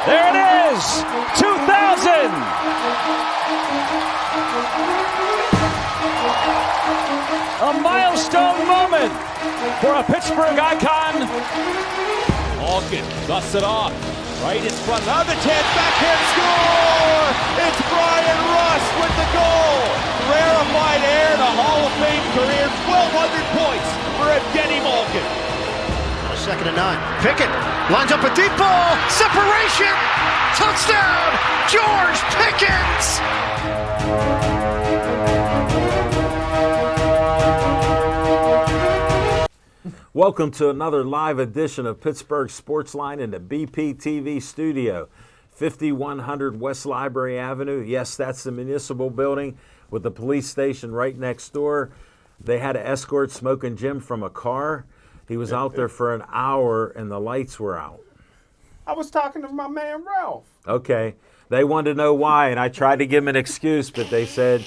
There it is, 2000. A milestone moment for a Pittsburgh icon. Malkin dusts it off, right in front. Another chance, backhand score! It's Brian Rust with the goal. Rarefied air to Hall of Fame career, 1,200 points for Evgeny Malkin. 2nd and 9. Pickett lines up a deep ball. Separation. Touchdown. George Pickens. Welcome to another live edition of Pittsburgh Sportsline in the BPTV studio. 5100 West Library Avenue. Yes, that's the municipal building with the police station right next door. They had to escort Smokin' Jim from a car. He was out there for an hour and the lights were out. I was talking to my man Ralph. Okay. They wanted to know why, and I tried to give them an excuse, but they said,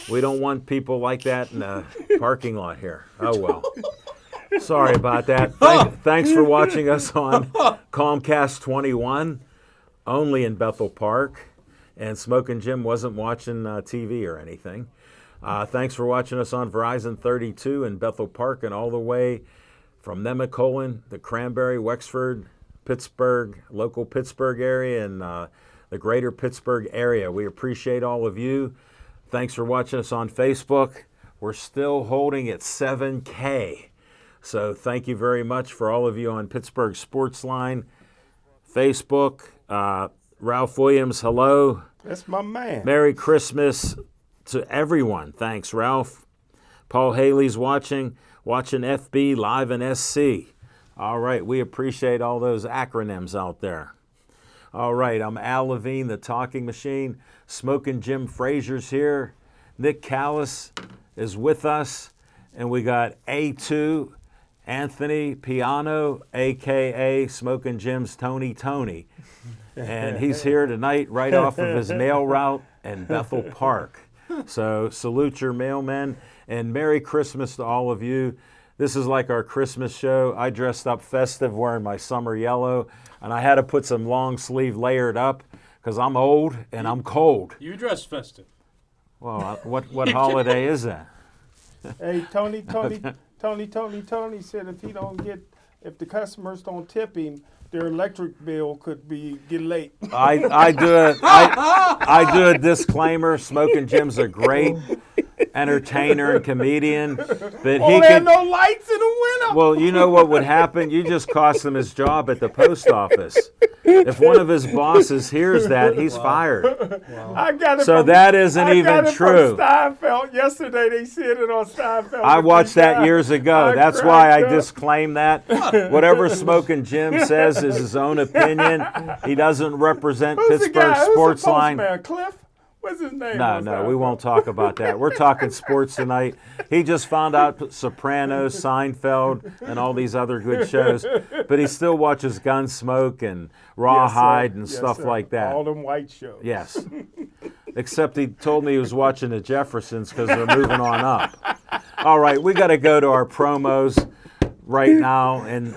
we don't want people like that in the parking lot here. Oh, well. Sorry about that. Thanks for watching us on Comcast 21, only in Bethel Park. And Smokin' Jim wasn't watching TV or anything. Thanks for watching us on Verizon 32 in Bethel Park and all the way from Nemacolin, the Cranberry, Wexford, Pittsburgh, local Pittsburgh area, and the greater Pittsburgh area. We appreciate all of you. Thanks for watching us on Facebook. We're still holding at 7K. So thank you very much for all of you on Pittsburgh Sportsline, Facebook. Ralph Williams, hello. That's my man. Merry Christmas to everyone. Thanks, Ralph. Paul Haley's watching FB Live in SC. All right, we appreciate all those acronyms out there. All right, I'm Al Levine, the talking machine. Smokin' Jim Frazier's here. Nick Callis is with us. And we got A2, Anthony Piano, a.k.a. Smokin' Jim's Tony. And he's here tonight right off of his mail route in Bethel Park. So salute your mailmen, and Merry Christmas to all of you. This is like our Christmas show. I dressed up festive wearing my summer yellow, and I had to put some long sleeve layered up because I'm old and I'm cold. You dress festive. Well, what holiday is that? Hey, Tony said if the customers don't tip him, their electric bill could get late. I do a disclaimer. Smokin' Jim's a great entertainer and comedian, but there are no lights in the winter. Well, you know what would happen? You just cost him his job at the post office. If one of his bosses hears that, he's fired. Wow. I got it. So that isn't even true. From Steinfeld yesterday. They said it on Steinfeld. I watched that years ago. That's why I disclaim that. Whatever Smokin' Jim says is his own opinion. He doesn't represent Pittsburgh Sportsline. Cliff? What's his name? No, we won't talk about that. We're talking sports tonight. He just found out Sopranos, Seinfeld, and all these other good shows, but he still watches Gunsmoke and Rawhide and stuff like that. All them white shows. Yes. Except he told me he was watching the Jeffersons because they're moving on up. All right, we got to go to our promos right now, and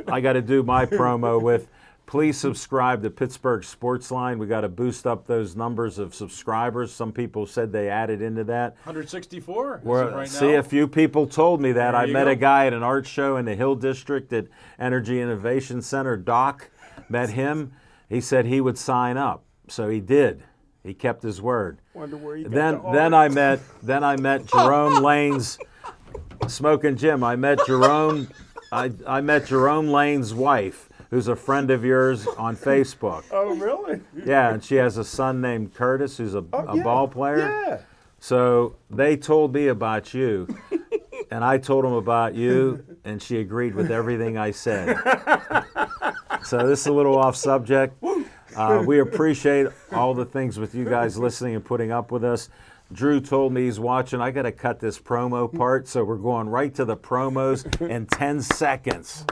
I got to do my promo with. Please subscribe to Pittsburgh Sportsline. We got to boost up those numbers of subscribers. Some people said they added into that. 164. Right now. A few people told me that. I met a guy at an art show in the Hill District at Energy Innovation Center. Doc, met him. He said he would sign up, so he did. He kept his word. Wonder where he then I met Jerome Lane's Smokin' Jim. I met Jerome Lane's wife, who's a friend of yours on Facebook. Oh, really? Yeah, and she has a son named Curtis who's a ball player. Yeah. So they told me about you, and I told them about you, and she agreed with everything I said. So this is a little off subject. We appreciate all the things with you guys listening and putting up with us. Drew told me he's watching. I got to cut this promo part, so we're going right to the promos in 10 seconds.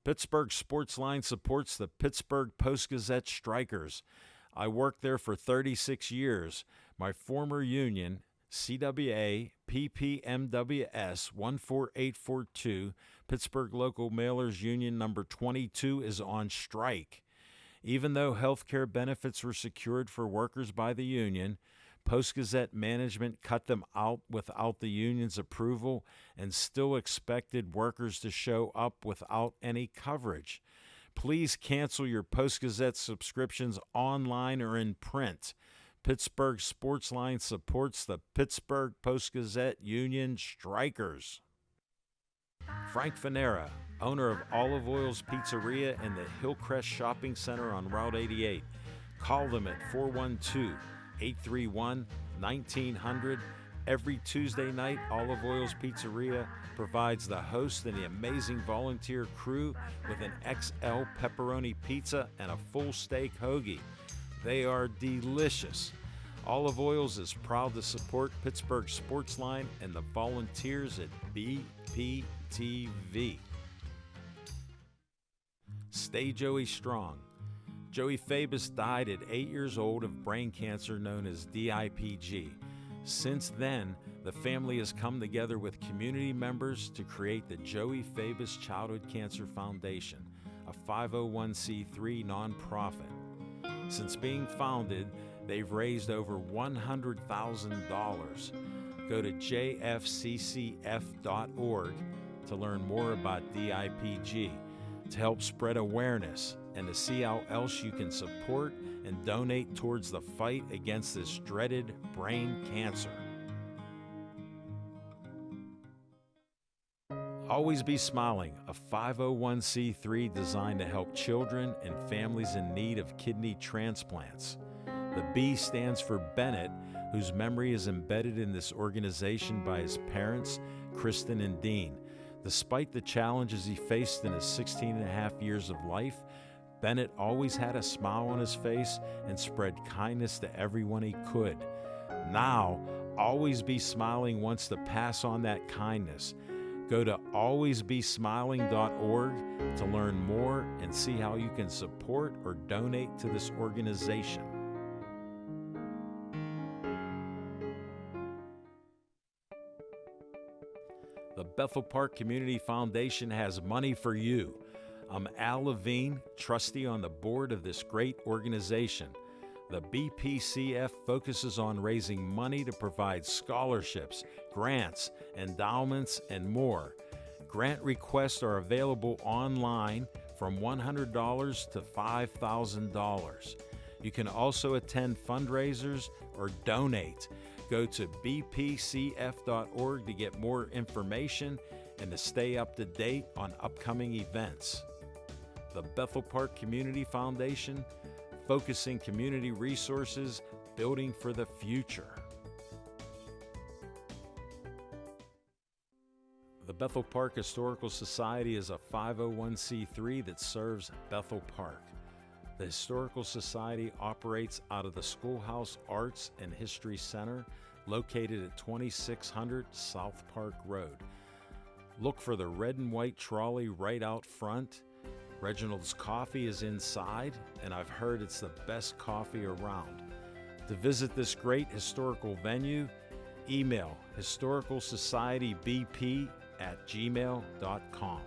Pittsburgh Sportsline supports the Pittsburgh Post-Gazette Strikers. I worked there for 36 years. My former union, CWA PPMWS 14842, Pittsburgh Local Mailers Union number 22, is on strike. Even though health care benefits were secured for workers by the union, Post-Gazette management cut them out without the union's approval and still expected workers to show up without any coverage. Please cancel your Post-Gazette subscriptions online or in print. Pittsburgh Sportsline supports the Pittsburgh Post-Gazette Union Strikers. Frank Fanera, owner of Olive Oil's Pizzeria and the Hillcrest Shopping Center on Route 88. Call them at 412-831-1900. Every Tuesday night, Olive Oil's Pizzeria provides the host and the amazing volunteer crew with an XL pepperoni pizza and a full steak hoagie. They are delicious. Olive Oils is proud to support Pittsburgh Sportsline and the volunteers at BPTV. Stay Joey strong. Joey Fabus died at 8 years old of brain cancer known as DIPG. Since then, the family has come together with community members to create the Joey Fabus Childhood Cancer Foundation, a 501c3 nonprofit. Since being founded, they've raised over $100,000. Go to jfccf.org to learn more about DIPG, to help spread awareness, and to see how else you can support and donate towards the fight against this dreaded brain cancer. Always Be Smiling, a 501c3 designed to help children and families in need of kidney transplants. The B stands for Bennett, whose memory is embedded in this organization by his parents, Kristen and Dean. Despite the challenges he faced in his 16 and a half years of life, Bennett always had a smile on his face and spread kindness to everyone he could. Now, Always Be Smiling wants to pass on that kindness. Go to alwaysbesmiling.org to learn more and see how you can support or donate to this organization. The Bethel Park Community Foundation has money for you. I'm Al Levine, trustee on the board of this great organization. The BPCF focuses on raising money to provide scholarships, grants, endowments, and more. Grant requests are available online from $100 to $5,000. You can also attend fundraisers or donate. Go to bpcf.org to get more information and to stay up to date on upcoming events. The Bethel Park Community Foundation, focusing community resources, building for the future. The Bethel Park Historical Society is a 501c3 that serves Bethel Park. The Historical Society operates out of the Schoolhouse Arts and History Center, located at 2600 South Park Road. Look for the red and white trolley right out front. Reginald's Coffee is inside, and I've heard it's the best coffee around. To visit this great historical venue, email historicalsocietybp@gmail.com.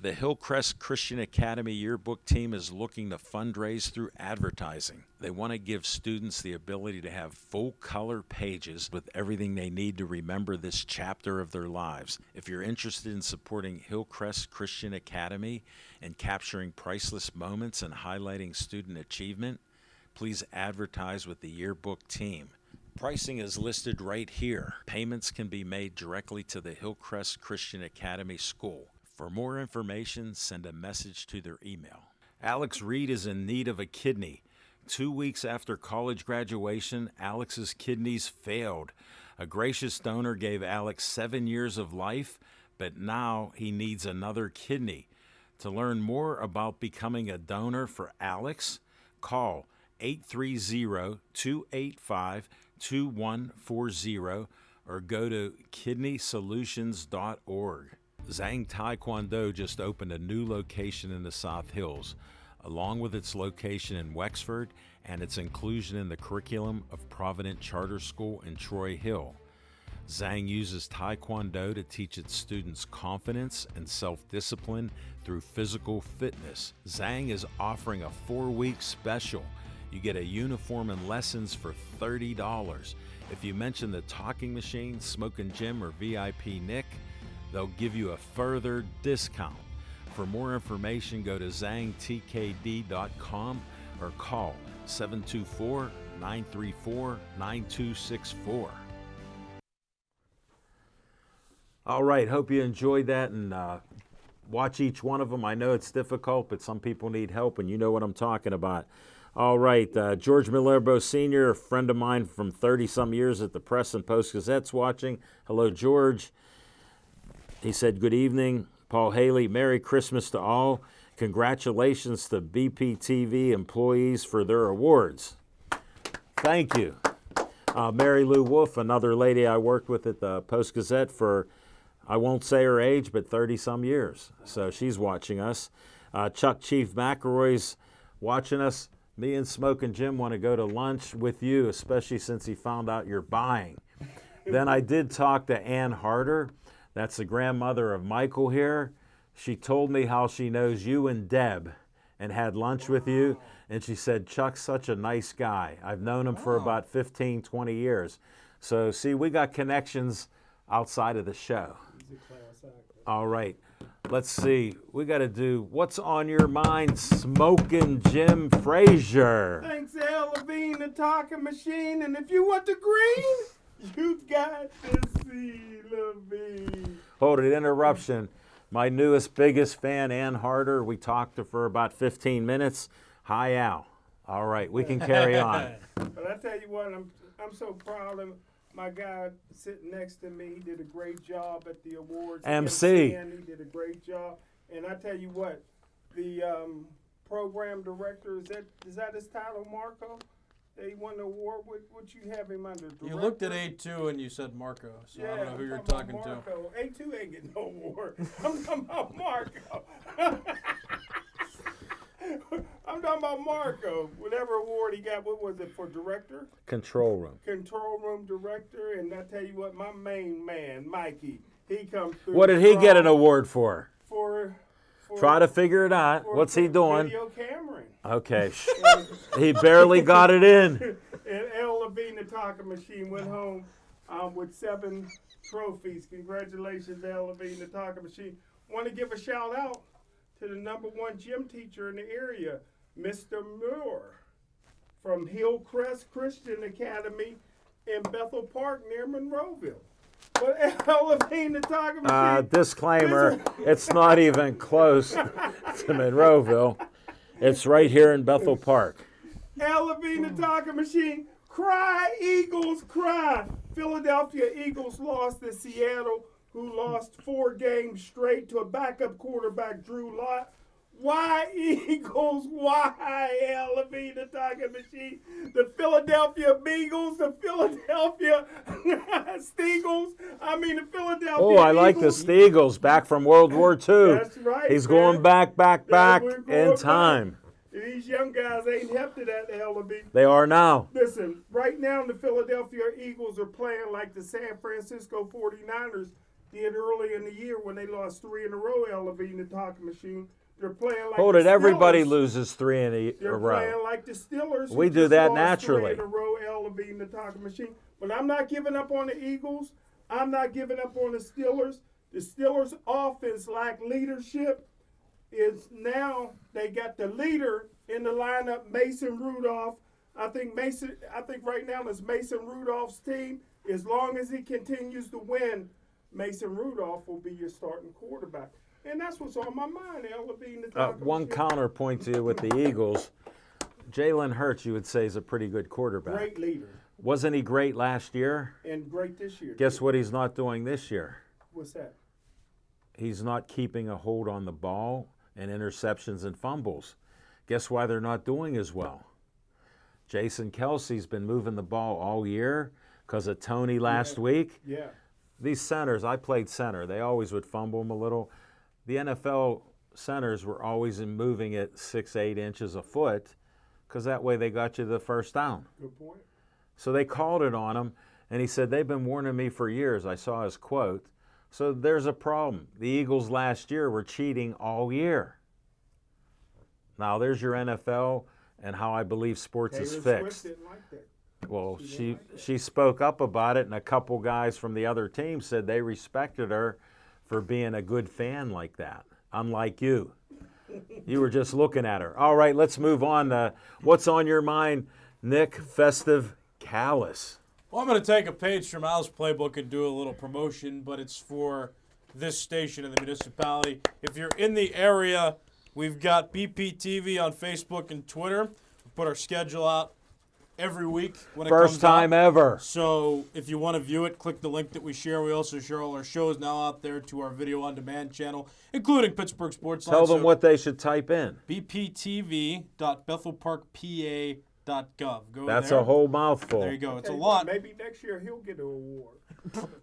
The Hillcrest Christian Academy Yearbook team is looking to fundraise through advertising. They want to give students the ability to have full-color pages with everything they need to remember this chapter of their lives. If you're interested in supporting Hillcrest Christian Academy and capturing priceless moments and highlighting student achievement, please advertise with the yearbook team. Pricing is listed right here. Payments can be made directly to the Hillcrest Christian Academy School. For more information, send a message to their email. Alex Reed is in need of a kidney. 2 weeks after college graduation, Alex's kidneys failed. A gracious donor gave Alex 7 years of life, but now he needs another kidney. To learn more about becoming a donor for Alex, call 830-285-2140 or go to kidneysolutions.org. Zhang Taekwondo just opened a new location in the South Hills, along with its location in Wexford and its inclusion in the curriculum of Provident Charter School in Troy Hill. Zhang uses Taekwondo to teach its students confidence and self-discipline through physical fitness. Zhang is offering a 4-week special. You get a uniform and lessons for $30. If you mention the Talking Machine, Smoking Jim, or VIP Nick, they'll give you a further discount. For more information, go to zhangtkd.com or call 724-934-9264. All right, hope you enjoyed that, and watch each one of them. I know it's difficult, but some people need help, and you know what I'm talking about. All right, George Millerbo Sr., a friend of mine from 30-some years at the Press and Post-Gazette's watching. Hello, George. He said, good evening, Paul Haley. Merry Christmas to all. Congratulations to BPTV employees for their awards. Thank you. Mary Lou Wolf, another lady I worked with at the Post-Gazette for, I won't say her age, but 30-some years. So she's watching us. Chuck Chief McElroy's watching us. Me and Smoking Jim want to go to lunch with you, especially since he found out you're buying. Then I did talk to Ann Harder. That's the grandmother of Michael here. She told me how she knows you and Deb and had lunch with you. And she said, Chuck's such a nice guy. I've known him for about 15, 20 years. So, see, we got connections outside of the show. All right. Let's see. We got to do What's on Your Mind, Smoking Jim Frazier. Thanks, Al Levine, the Talking Machine. And if you want the green, you got to see Levine. Hold it, interruption. My newest, biggest fan, Ann Harder. We talked to her for about 15 minutes. Hi, Al. All right, we can carry on. But I tell you what, I'm so proud of my guy sitting next to me. He did a great job at the awards. MC. He did a great job. And I tell you what, the program director, is that his title, Marco? He won the award. What you have him under? Director? You looked at A2 and you said Marco, so I don't know who you're talking to. A2 ain't getting no award. I'm talking about Marco. I'm talking about Marco. Whatever award he got, what was it, for director? Control room. Control room director. And I tell you what, my main man, Mikey, he comes through. What did he get an award for? For Try to figure it out. What's he doing? Video Cameron. Okay. He barely got it in. And Al Levine, the Talking Machine, went home with 7 trophies. Congratulations, Al Levine, the Talking Machine. Want to give a shout out to the #1 gym teacher in the area, Mr. Moore, from Hillcrest Christian Academy in Bethel Park near Monroeville. But Al Levine, the Talking Machine. Disclaimer, it's not even close to Monroeville. It's right here in Bethel Park. Al Levine, the Talking Machine. Cry, Eagles, cry. Philadelphia Eagles lost to Seattle, who lost 4 games straight to a backup quarterback, Drew Lott. Why, Eagles? Why, Al Levine, the Talking Machine? The Philadelphia Beagles, the Philadelphia Steagles. The Philadelphia Oh, I like the Eagles. Steagles, back from World War II. That's right. He's man. going back We're going in time. back. These young guys ain't hep to that, Al Levine. They are now. Listen, right now the Philadelphia Eagles are playing like the San Francisco 49ers did early in the year when they lost 3 in a row, Al Levine, the Talking Machine. They're playing like Hold the it, everybody Steelers. loses 3 in a They're playing row. like the Steelers. who We do just that lost naturally. 3 in a row, Al Levine, the Talking Machine. But I'm not giving up on the Eagles. I'm not giving up on the Steelers. The Steelers' offense lack leadership. Is now they got the leader in the lineup, Mason Rudolph. I think right now it's Mason Rudolph's team. As long as he continues to win, Mason Rudolph will be your starting quarterback. And that's what's on my mind, Al Levine. One counterpoint to you with the Eagles, Jalen Hurts, you would say, is a pretty good quarterback. Great leader. Wasn't he great last year? And great this year. Guess too. what he's not doing this year? What's that? He's not keeping a hold on the ball and interceptions and fumbles. Guess why they're not doing as well? Jason Kelsey's been moving the ball all year, because of Tony last week. Yeah. These centers, I played center. They always would fumble them a little. The NFL centers were always moving it 6-8 inches a foot because that way they got you the first down. Good point. So they called it on him, and he said, they've been warning me for years. I saw his quote. So there's a problem. The Eagles last year were cheating all year. Now there's your NFL and how I believe sports is Taylor fixed. Swift didn't like that. Well, she spoke up about it, and a couple guys from the other team said they respected her for being a good fan like that, unlike you. You were just looking at her. All right, let's move on to what's on your mind, Nick Festive Callis. Well, I'm going to take a page from Al's playbook and do a little promotion, but it's for this station in the municipality. If you're in the area, we've got BPTV on Facebook and Twitter. We put our schedule out every week when it comes First time out. ever. So if you want to view it, click the link that we share. We also share all our shows now out there to our video on demand channel, including Pittsburgh Sports Line. Tell them what they should type in. bptv.bethelparkpa.gov. Go That's there. a whole mouthful. There you go. It's a Hey, lot. Maybe next year he'll get an award.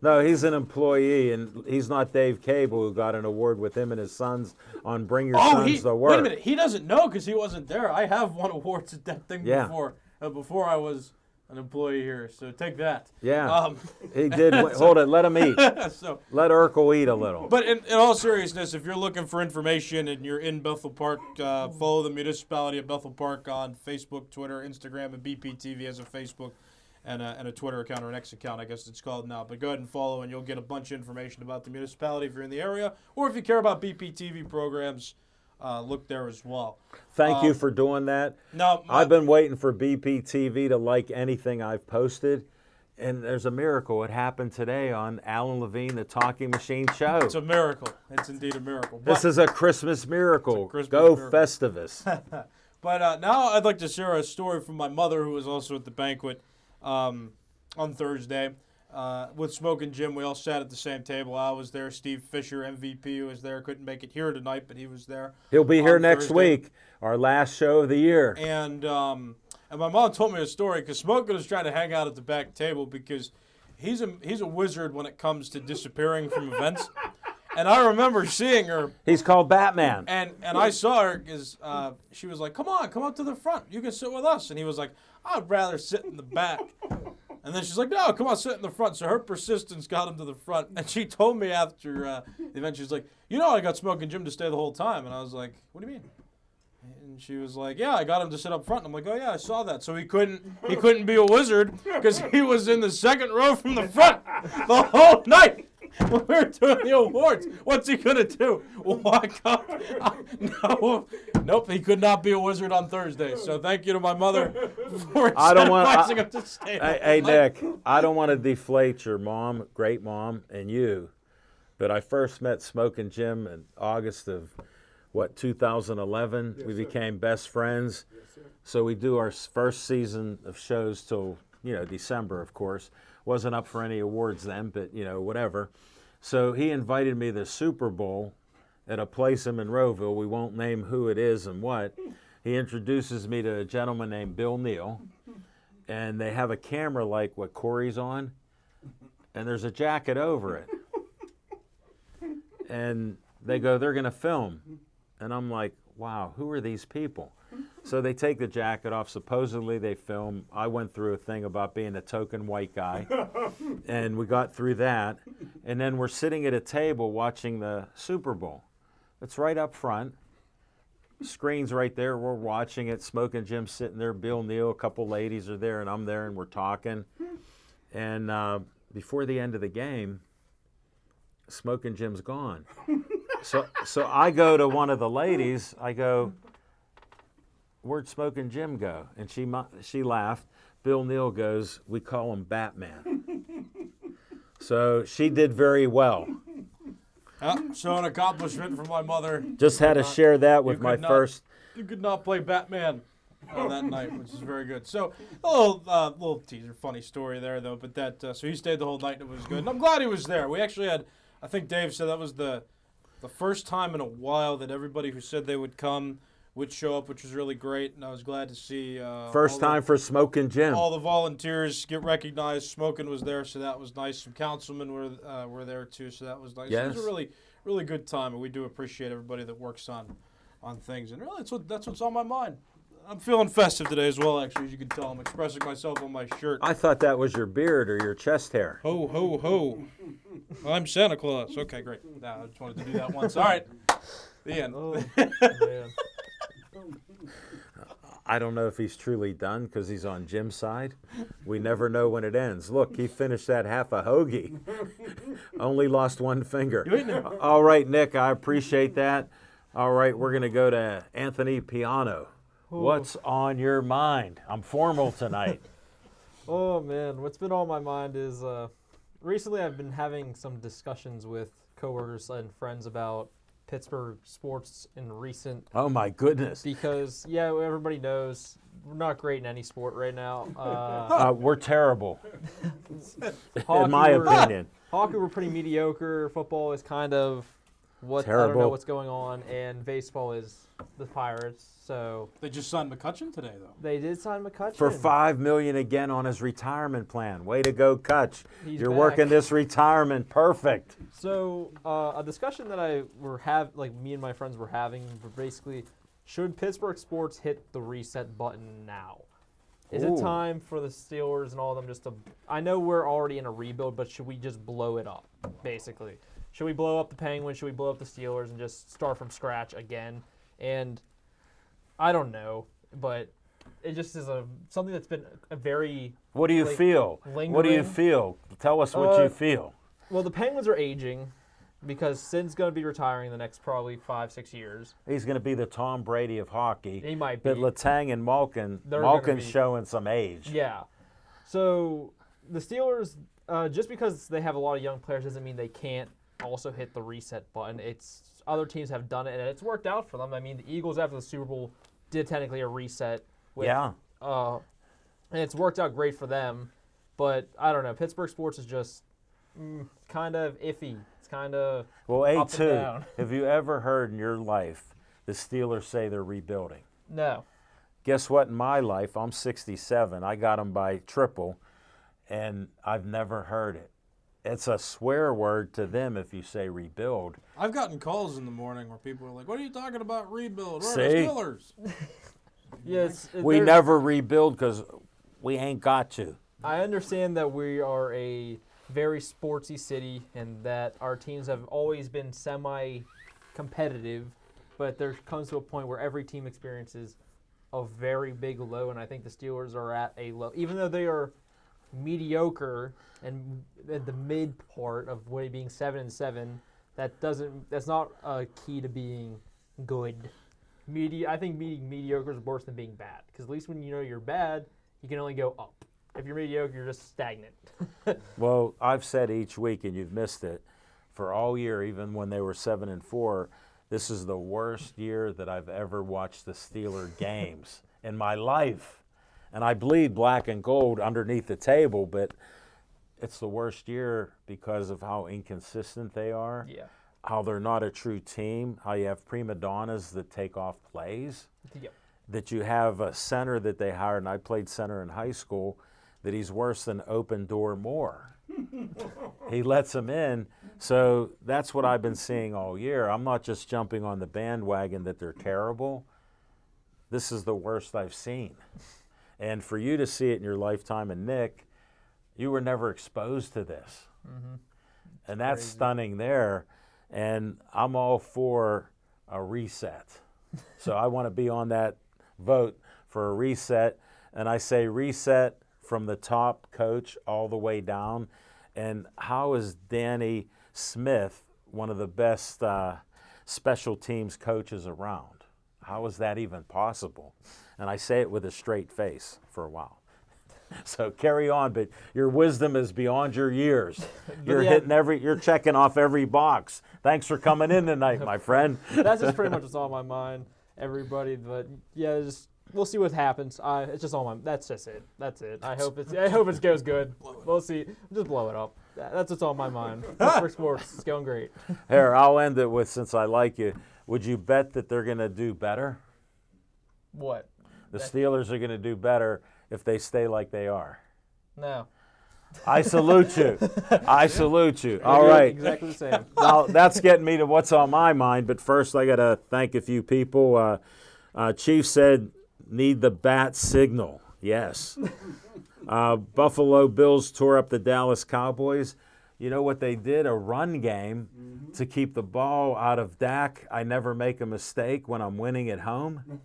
No, he's an employee, and he's not Dave Cable, who got an award with him and his sons on Bring Your Sons to Work. Wait a minute. He doesn't know because he wasn't there. I have won awards at that thing Yeah. before I was an employee here. So take that. Yeah, he did. Hold it, let him eat. So, Let Urkel eat a little. but in all seriousness, if you're looking for information and you're in Bethel Park, follow the municipality of Bethel Park on Facebook, Twitter, Instagram, and BPTV has a Facebook and a Twitter account, or an X account, I guess it's called now. But go ahead and follow, and you'll get a bunch of information about the municipality if you're in the area, or if you care about BPTV programs, look there as well. Thank you for doing that. Now, I've been waiting for BPTV to like anything I've posted, and there's a miracle. It happened today on Alan Levine, the Talking Machine show. it's a miracle. It's indeed a miracle. This is a Christmas miracle. Christmas Go miracle. Festivus. But now I'd like to share a story from my mother, who was also at the banquet on Thursday. With Smoke and Jim, we all sat at the same table. I was there. Steve Fisher, MVP, was there. Couldn't make it here tonight, but he was there. He'll be here on next Thursday. week, our last show of the year. And my mom told me a story because Smoke was trying to hang out at the back table because he's a wizard when it comes to disappearing from events. And I remember seeing her. He's called Batman. And I saw her because she was like, come up to the front. You can sit with us. And he was like, I'd rather sit in the back. And then she's like, no, come on, sit in the front. So her persistence got him to the front. And she told me after the event, she was like, I got Smoke and Jim to stay the whole time. And I was like, what do you mean? And she was like, yeah, I got him to sit up front. And I'm like, oh, yeah, I saw that. So he couldn't be a wizard because he was in the second row from the front the whole night. When we were doing the awards, what's he gonna do? Walk up? No, nope. He could not be a wizard on Thursday. So thank you to my mother for incentivizing him to stay. Hey, Nick, I don't want to deflate your mom, great mom, and you, but I first met Smoke and Jim in August of 2011. Yes, we sir. became best friends. Yes, sir. So we do our first season of shows till December, of course. Wasn't up for any awards then, but whatever. So he invited me to the Super Bowl at a place in Monroeville. We won't name who it is and what. He introduces me to a gentleman named Bill Neal, and they have a camera like what Corey's on, and there's a jacket over it. And they go, they're going to film. And I'm like, wow, who are these people? So they take the jacket off. Supposedly they film. I went through a thing about being a token white guy, and we got through that. And then we're sitting at a table watching the Super Bowl. It's right up front. Screen's right there. We're watching it. Smoke and Jim sitting there. Bill Neal, a couple ladies are there, and I'm there, and we're talking. And before the end of the game, Smoke and Jim's gone. So I go to one of the ladies. I go, where'd Smoke and Jim go? And she laughed. Bill Neal goes, we call him Batman. So she did very well. So an accomplishment from my mother. Just had to share that with my first. You could not play Batman that night, which is very good. So a little teaser, funny story there though. But so he stayed the whole night and it was good. And I'm glad he was there. We actually had, I think Dave said that was the first time in a while that everybody who said they would come would show up, which was really great, and I was glad to see First time for Smoking Jim. all the volunteers get recognized. Smoking was there, so that was nice. Some councilmen were there too, so that was nice. Yes. It was a really, really good time, and we do appreciate everybody that works on things. And really, that's what's on my mind. I'm feeling festive today as well, actually, as you can tell. I'm expressing myself on my shirt. I thought that was your beard or your chest hair. Ho, ho, ho. I'm Santa Claus. Okay, great. Nah, I just wanted to do that once. All right. The end. Oh, man. I don't know if he's truly done because he's on Jim's side. We never know when it ends. Look, he finished that half a hoagie. Only lost one finger. All right, Nick, I appreciate that. All right, we're going to go to Anthony Piano. What's on your mind? I'm formal tonight. Oh, man. What's been on my mind is recently I've been having some discussions with coworkers and friends about Pittsburgh sports in recent, Oh, my goodness. because, yeah, everybody knows we're not great in any sport right now. We're terrible, Hockey, in my opinion. Hockey, we're pretty mediocre. Football is kind of I don't Terrible. know what's going on. And baseball is the Pirates. So They just signed McCutcheon today, though. they did sign McCutcheon. For $5 million again on his retirement plan. Way to go, Kutch. He's You're back. working this retirement perfect. So a discussion that me and my friends were having, were basically, should Pittsburgh sports hit the reset button now? Is Ooh. it time for the Steelers and all of them just to? I know we're already in a rebuild, but should we just blow it up? Basically, should we blow up the Penguins? Should we blow up the Steelers and just start from scratch again? And I don't know, but it just is something that's been a very What do you feel? What do you lingering. feel? Tell us what you feel. well. The Penguins are aging because Sin's going to be retiring in the next probably 5-6 years. He's going to be the Tom Brady of hockey. He might But be. Letang and Malkin, They're gonna Malkin's be- showing some age. Yeah. So the Steelers, just because they have a lot of young players doesn't mean they can't also hit the reset button. It's other teams have done it and it's worked out for them. I mean, the Eagles after the Super Bowl did technically a reset. With, Yeah. and it's worked out great for them. But I don't know. Pittsburgh sports is just kind of iffy. It's kind of Well, up and A2, down. have you ever heard in your life the Steelers say they're rebuilding? no. Guess what? In my life, I'm 67. I got them by triple, and I've never heard it. It's a swear word to them if you say rebuild. I've gotten calls in the morning where people are like, what are you talking about rebuild? Where are See? the Steelers? Yes. We never rebuild because we ain't got to. I understand that we are a very sportsy city and that our teams have always been semi-competitive, but there comes to a point where every team experiences a very big low, and I think the Steelers are at a low. Even though they are mediocre and at the mid part of being 7-7, that's not a key to being good. I think being mediocre is worse than being bad, because at least when you know you're bad, you can only go up. If you're mediocre, you're just stagnant. Well, I've said each week, and you've missed it, for all year, even when they were 7-4, this is the worst year that I've ever watched the Steeler games in my life. And I bleed black and gold underneath the table, but it's the worst year because of how inconsistent they are, Yeah. how they're not a true team, how you have prima donnas that take off plays, Yep. that you have a center that they hired, and I played center in high school, that he's worse than Open Door Moore. He lets them in. So that's what I've been seeing all year. I'm not just jumping on the bandwagon that they're terrible. This is the worst I've seen. And for you to see it in your lifetime, and Nick, you were never exposed to this. And that's stunning there. And I'm all for a reset. So I want to be on that vote for a reset. And I say reset from the top coach all the way down. And how is Danny Smith one of the best special teams coaches around? How is that even possible? And I say it with a straight face for a while. So carry on, but your wisdom is beyond your years. You're you're checking off every box. Thanks for coming in tonight, my friend. That's just pretty much what's on my mind, everybody. But yeah, we'll see what happens. It's just that's just it. That's it. I hope it goes good. We'll see. Just blow it up. That's what's on my mind. Pittsburgh sports, it's going great. Here, I'll end it with, since I like you, would you bet that they're going to do better? What? The Steelers are going to do better if they stay like they are. No. I salute you. I salute you. All right. Exactly the same. Now, that's getting me to what's on my mind, but first I got to thank a few people. Chief said, need the bat signal. Yes. Buffalo Bills tore up the Dallas Cowboys. You know what they did? A run game to keep the ball out of Dak. I never make a mistake when I'm winning at home.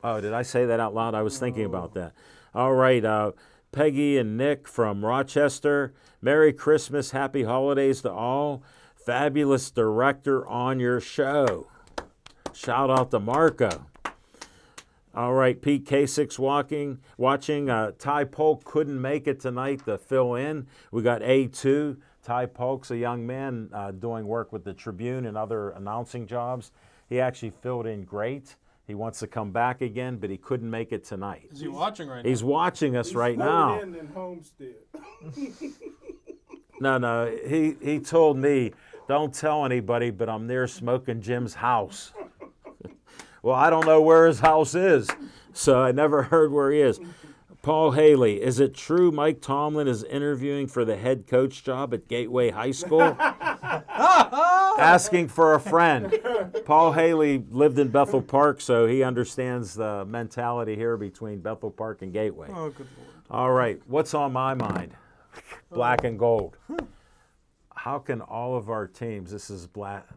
Oh, did I say that out loud? I was thinking about that. All right. Peggy and Nick from Rochester. Merry Christmas, happy holidays to all. Fabulous director on your show. Shout out to Marco. All right, Pete Kasich watching. Ty Polk couldn't make it tonight to fill in. We got A2. Ty Polk's a young man doing work with the Tribune and other announcing jobs. He actually filled in great. He wants to come back again, but he couldn't make it tonight. Is he watching right now? He's watching us right He's now. filling in Homestead. No, he told me, don't tell anybody, but I'm near Smoking Jim's house. Well, I don't know where his house is, so I never heard where he is. Paul Haley, is it true Mike Tomlin is interviewing for the head coach job at Gateway High School? Asking for a friend. Paul Haley lived in Bethel Park, so he understands the mentality here between Bethel Park and Gateway. Oh, good Lord. All right, what's on my mind? Black and gold. How can all of our teams, this is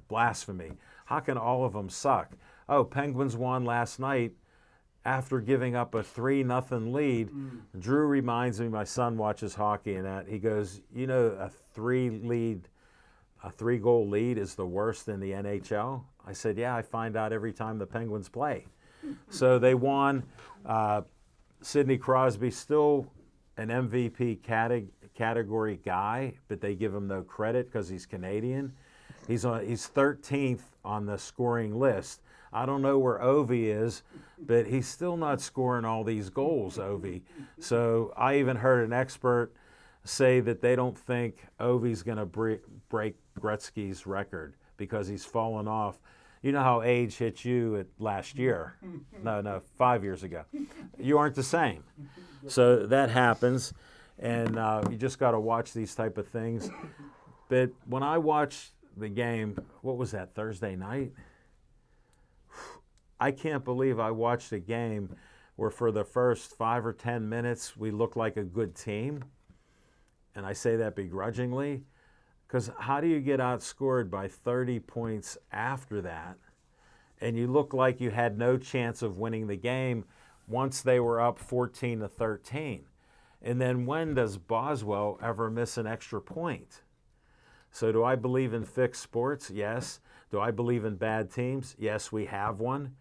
blasphemy, how can all of them suck? Oh, Penguins won last night after giving up a 3-0 lead. Drew reminds me, my son watches hockey and that. He goes, you know, a 3-goal lead is the worst in the NHL? I said, yeah, I find out every time the Penguins play. So they won. Sidney Crosby still an MVP category guy, but they give him no credit because he's Canadian. He's 13th on the scoring list. I don't know where Ovi is, but he's still not scoring all these goals, Ovi. So I even heard an expert say that they don't think Ovi's going to break Gretzky's record because he's fallen off. You know how age hit you last year. No, 5 years ago. You aren't the same. So that happens, and you just got to watch these type of things. But when I watched the game, what was that, Thursday night? I can't believe I watched a game where for the first 5 or 10 minutes we looked like a good team. And I say that begrudgingly, because how do you get outscored by 30 points after that? And you look like you had no chance of winning the game once they were up 14-13. And then when does Boswell ever miss an extra point? So do I believe in fixed sports? Yes. Do I believe in bad teams? Yes, we have one.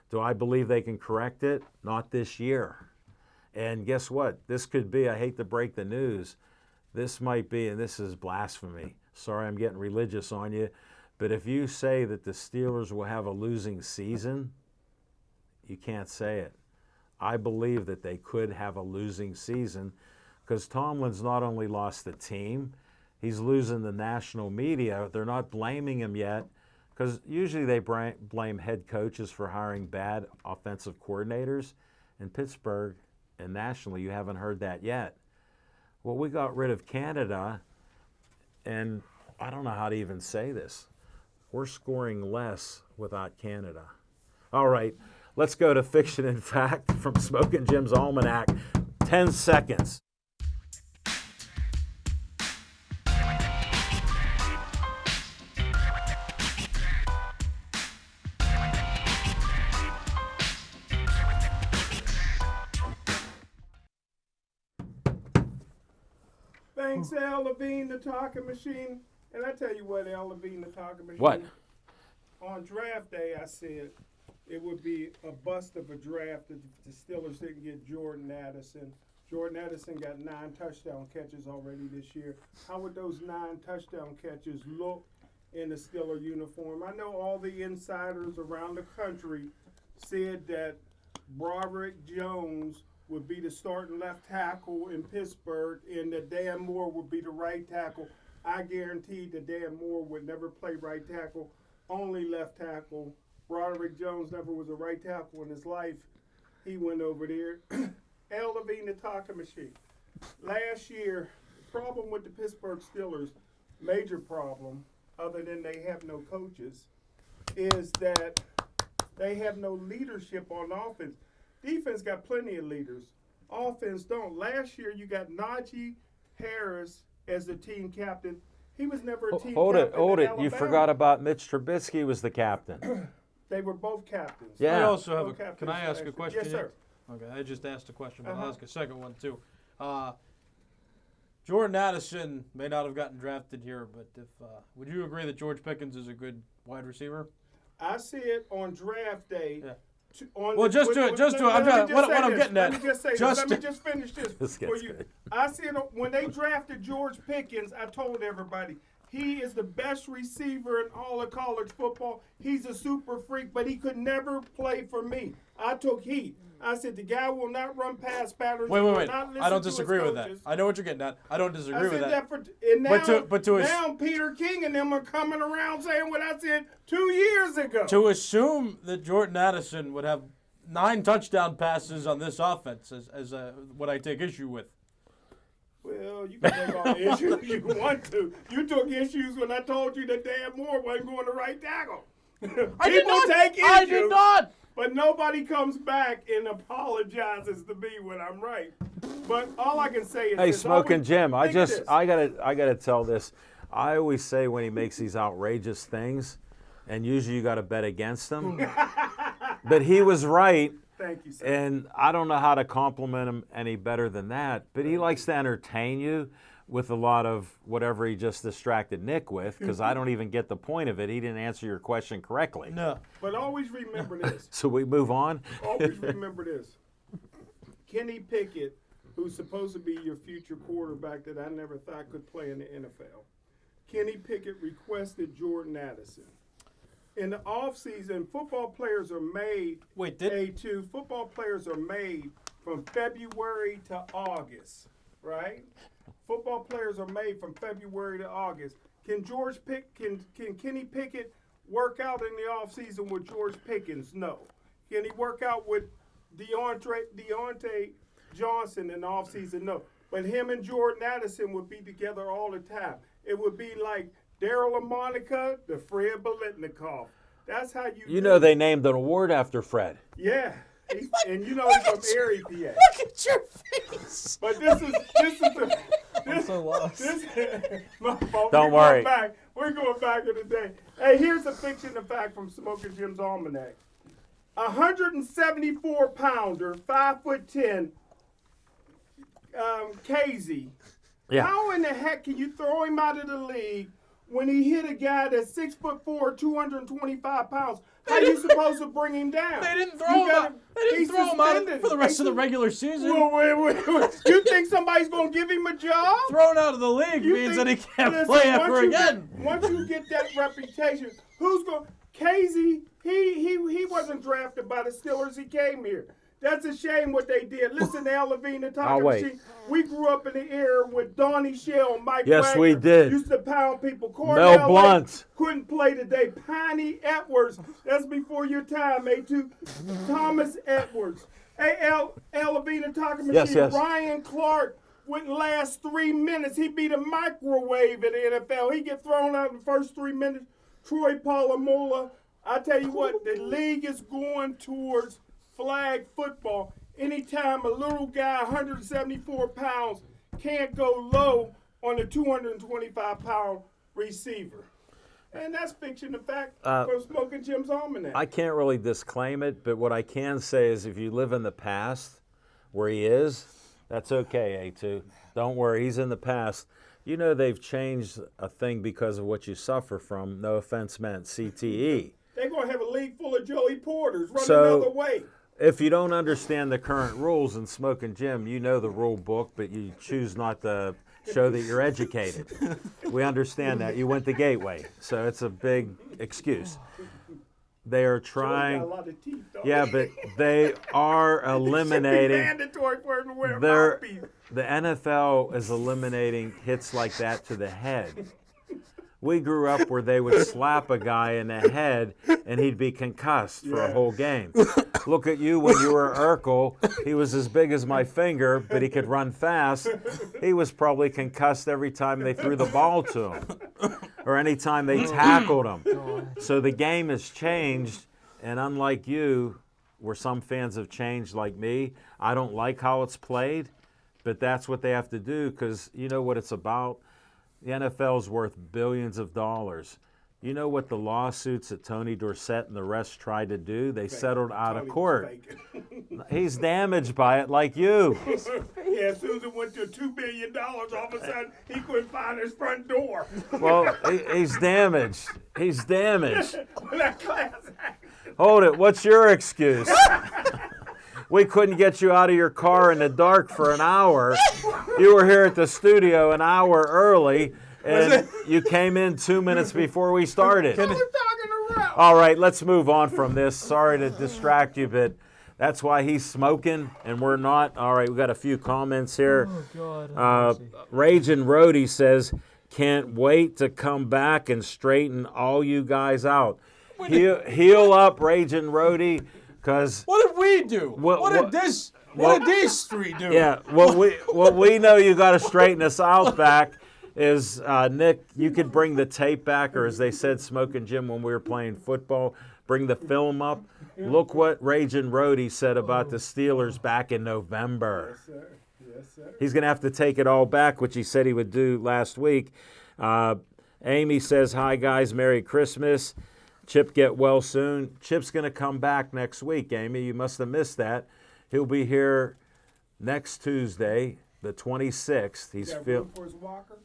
Do I believe they can correct it? Not this year. And guess what? This could be, I hate to break the news, this might be, and this is blasphemy. Sorry I'm getting religious on you, but if you say that the Steelers will have a losing season, you can't say it. I believe that they could have a losing season because Tomlin's not only lost the team, he's losing the national media. They're not blaming him yet because usually they blame head coaches for hiring bad offensive coordinators. In Pittsburgh and nationally, you haven't heard that yet. Well, we got rid of Canada, and I don't know how to even say this. We're scoring less without Canada. All right, let's go to Fiction and Fact from Smoking Jim's Almanac. 10 seconds. Thanks, Al Levine, the talking machine. And I tell you what, Al Levine, the talking machine. What? On draft day, I said it would be a bust of a draft if the Steelers didn't get Jordan Addison. Jordan Addison got 9 touchdown catches already this year. How would those 9 touchdown catches look in the Steeler uniform? I know all the insiders around the country said that Broderick Jones would be the starting left tackle in Pittsburgh and that Dan Moore would be the right tackle. I guaranteed that Dan Moore would never play right tackle, only left tackle Roderick Jones never was a right tackle in his life. He went over there. Al Levine, the talking machine. Last year, problem with the Pittsburgh Steelers, major problem, other than they have no coaches, is that they have no leadership on offense. Defense got plenty of leaders. Offense don't. Last year, you got Najee Harris as the team captain. He was never a team captain. Hold in it. You Alabama. forgot about Mitch Trubisky was the captain. They were both captains. Yeah. I also have Both a. captains Can I ask a last question? year. Yes, sir. Okay, I just asked a question, but I'll Uh-huh. ask a second one too. Jordan Addison may not have gotten drafted here, but would you agree that George Pickens is a good wide receiver? I see it on draft day. Yeah. Well, just do it. Just do it. What I'm getting at. Let me just say this. Just Let me do- just finish this This for gets you. good. I see it when they drafted George Pickens. I told everybody he is the best receiver in all of college football. He's a super freak, but he could never play for me. I took heat. I said the guy will not run past patterns. Wait. He will not listen I don't to his disagree with that. coaches. I know what you're getting at. I don't disagree I with said that. and now, But to now Peter King and them are coming around saying what I said 2 years ago. To assume that Jordan Addison would have 9 touchdown passes on this offense is what I take issue with. Well, you can take all the issues you want to. You took issues when I told you that Dan Moore wasn't going to right tackle. I did not. take issues. I did not. But nobody comes back and apologizes to me when I'm right. But all I can say is Hey, this. Smoking Always Jim, I think of this. gotta tell this. I always say when he makes these outrageous things, and usually you gotta bet against him. But he was right, Thank you, sir. and I don't know how to compliment him any better than that. But he likes to entertain you with a lot of whatever he just distracted Nick with, because I don't even get the point of it. He didn't answer your question correctly. No. But always remember this. So we move on. Always remember this. Kenny Pickett, who's supposed to be your future quarterback that I never thought could play in the NFL. Kenny Pickett requested Jordan Addison. In the offseason, football players are made, Wait, did A2, football players are made from February to August, right? Football players are made from February to August. Can Kenny Pickett work out in the offseason with George Pickens? No. Can he work out with Deontay Johnson in the offseason? No. But him and Jordan Addison would be together all the time. It would be like Daryl LaMonica, the Fred Biletnikoff. That's how you. You know they named an award after Fred. Yeah. And you know he's from Erie, PA. Look at your face. But this is the. I'm so lost. My fault. Don't worry. We're going back in the day. Hey, here's a fiction of fact from Smoking Jim's Almanac. 174 pounder, 5'10", Casey. Yeah. How in the heck can you throw him out of the league when he hit a guy that's 6'4", 225 pounds? How are you supposed to bring him down? They didn't throw You him gotta- out. They didn't he's throw him out suspended. for the rest of the They- regular season. Well, wait. You think somebody's going to give him a job? Thrown out of the league You means that he think- can't listen, play ever once you again. once you get that reputation, who's going? Casey, he wasn't drafted by the Steelers. He came here. That's a shame what they did. Listen to Al Levine, the talking wait. machine. We grew up in the era with Donnie Shell and Mike Yes, Wagner we did. Used to pound people. Mel Cornell Blunt. Lake couldn't play today. Piney Edwards. That's before your time, A2. Thomas Edwards. Hey, Al Levine, the talking machine. Yes. Ryan Clark wouldn't last 3 minutes. He'd be the microwave in the NFL. He'd get thrown out in the first 3 minutes. Troy Polamalu. I tell you what, the league is going towards flag football. Anytime a little guy, 174 pounds, can't go low on a 225-pound receiver. And that's fiction of fact from Smoking Jim's Almanac. I can't really disclaim it, but what I can say is if you live in the past where he is, that's okay, A2. Don't worry, he's in the past. You know they've changed a thing because of what you suffer from, no offense meant, CTE. They're going to have a league full of Joey Porters running So- another way. If you don't understand the current rules in Smoking Jim, you know the rule book, but you choose not to show that you're educated. We understand that. You went the gateway, so it's a big excuse. They are Joey's trying. got a lot of teeth, though. Yeah, but they are It should be eliminating. mandatory for him to wear a They're, mouthpiece. the NFL is eliminating hits like that to the head. We grew up where they would slap a guy in the head and he'd be concussed for a whole game. Look at you when you were Urkel. He was as big as my finger, but he could run fast. He was probably concussed every time they threw the ball to him or any time they tackled him. So the game has changed, and unlike you, where some fans have changed like me, I don't like how it's played, but that's what they have to do because you know what it's about? The NFL's worth billions of dollars. You know what the lawsuits that Tony Dorsett and the rest tried to do? They settled out of court. He's damaged by it like you. Yeah, Susan went to $2 billion. All of a sudden, he couldn't find his front door. Well, he's damaged. He's damaged. That class action. Hold it. What's your excuse? We couldn't get you out of your car in the dark for an hour. You were here at the studio an hour early, and you came in 2 minutes before we started. We're talking around. All right, let's move on from this. Sorry to distract you, but that's why he's smoking and we're not. All right, we got a few comments here. Oh, God. Raging Roadie says, can't wait to come back and straighten all you guys out. Heal up, Raging Roadie, because What did we do? What- What did these three do? yeah, what we know you got to straighten us out back is, Nick, you could bring the tape back, or as they said, Smoking Jim when we were playing football, bring the film up. Look what Raging Roadie said about the Steelers back in November. Yes, sir. Yes, sir. He's going to have to take it all back, which he said he would do last week. Amy says, hi, guys, Merry Christmas. Chip, get well soon. Chip's going to come back next week, Amy. You must have missed that. He'll be here next Tuesday, the 26th. He's Got room for his walker?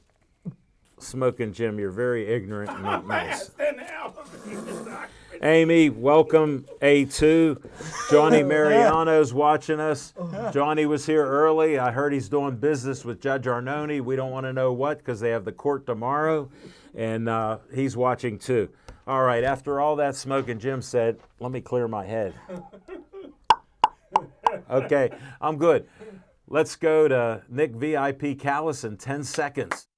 Smoking Jim. You're very ignorant and not nice. Stand the elevator. Amy, welcome, A2. Johnny Mariano's watching us. Johnny was here early. I heard he's doing business with Judge Arnone. We don't want to know what because they have the court tomorrow, and he's watching too. All right, after all that Smoking Jim said, let me clear my head. Okay, I'm good. Let's go to Nick VIP Callis in 10 seconds.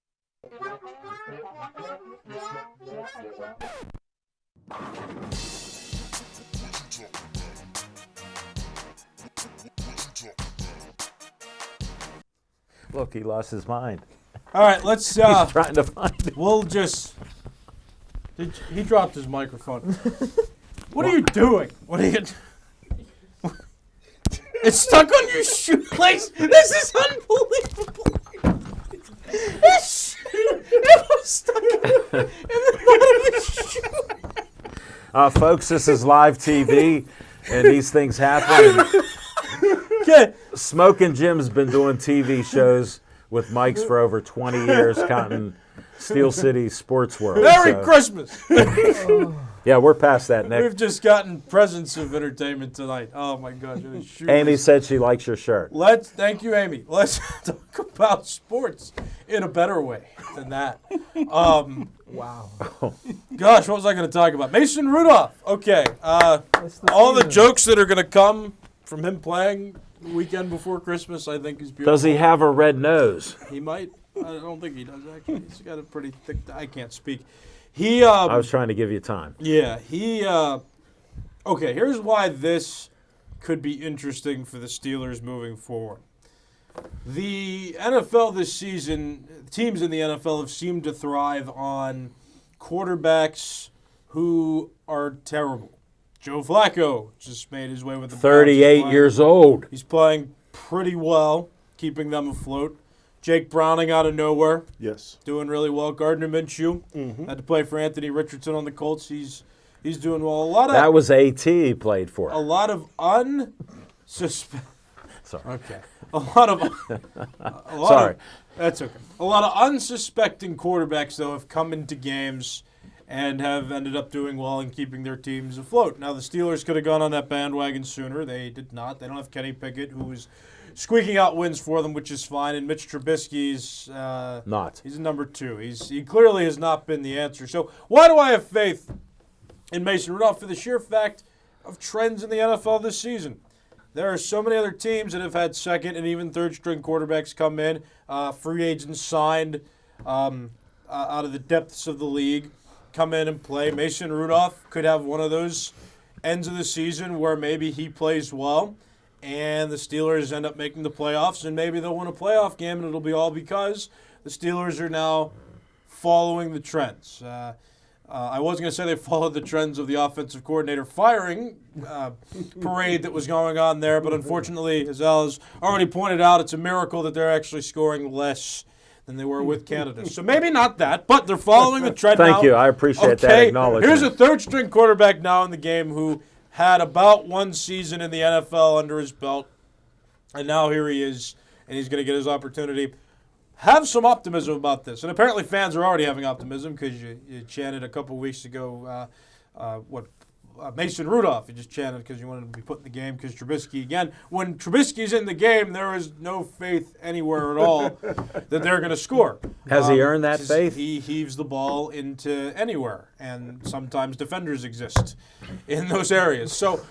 Look, he lost his mind. All right, let's. He's trying to find it. We'll just. He dropped his microphone. What are you doing? What are you? It's stuck on your shoelace. This is unbelievable. It was stuck in the bottom of his shoe. Folks, this is live TV, and these things happen. Okay. Smoking Jim's been doing TV shows with mics for over 20 years, counting Steel City Sports World. Merry Christmas. Yeah, we're past that, Nick. We've just gotten presents of entertainment tonight. Oh my gosh. Amy said she likes your shirt. Thank you, Amy. Let's talk about sports in a better way than that. Wow. Gosh, what was I going to talk about? Mason Rudolph. Okay. All the jokes that are going to come from him playing the weekend before Christmas, I think is beautiful. Does he have a red nose? He might. I don't think he does, actually. He's got a pretty thick. I can't speak. I was trying to give you time. Yeah, okay, here's why this could be interesting for the Steelers moving forward. The NFL this season, teams in the NFL have seemed to thrive on quarterbacks who are terrible. Joe Flacco just made his way with the Browns. 38 years old. He's playing pretty well, keeping them afloat. Jake Browning out of nowhere. Yes. Doing really well. Gardner Minshew had to play for Anthony Richardson on the Colts. He's doing well. That was AT he played for. A lot of unsuspect. Sorry. Okay. A lot of. Sorry. That's okay. A lot of unsuspecting quarterbacks though have come into games and have ended up doing well and keeping their teams afloat. Now the Steelers could have gone on that bandwagon sooner. They did not. They don't have Kenny Pickett, who was squeaking out wins for them, which is fine. And Mitch Trubisky's not. He's a number 2. He clearly has not been the answer. So why do I have faith in Mason Rudolph? For the sheer fact of trends in the NFL this season. There are so many other teams that have had second and even third string quarterbacks come in, free agents signed. out of the depths of the league come in and play. Mason Rudolph could have one of those ends of the season where maybe he plays well and the Steelers end up making the playoffs, and maybe they'll win a playoff game, and it'll be all because the Steelers are now following the trends. I was going to say they followed the trends of the offensive coordinator firing parade that was going on there, but unfortunately, as Al has already pointed out, it's a miracle that they're actually scoring less than they were with Canada. So maybe not that, but they're following the trend now. Thank you. I appreciate that acknowledgement. Here's a third-string quarterback now in the game who had about one season in the NFL under his belt, and now here he is, and he's going to get his opportunity. Have some optimism about this. And apparently fans are already having optimism because you chanted a couple weeks ago Mason Rudolph. You just chanted because you wanted him to be put in the game because Trubisky, again, when Trubisky's in the game, there is no faith anywhere at all that they're going to score. Has he earned that faith? He heaves the ball into anywhere, and sometimes defenders exist in those areas. So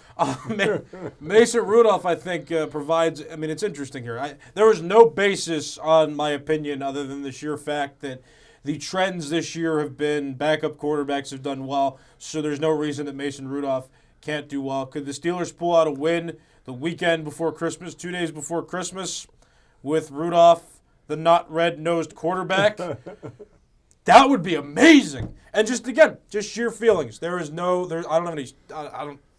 Mason Rudolph, I think, provides – I mean, it's interesting here. There was no basis on my opinion other than the sheer fact that the trends this year have been backup quarterbacks have done well, so there's no reason that Mason Rudolph can't do well. Could the Steelers pull out a win the weekend before Christmas, 2 days before Christmas, with Rudolph, the not red-nosed quarterback? That would be amazing. And just sheer feelings. I don't have any.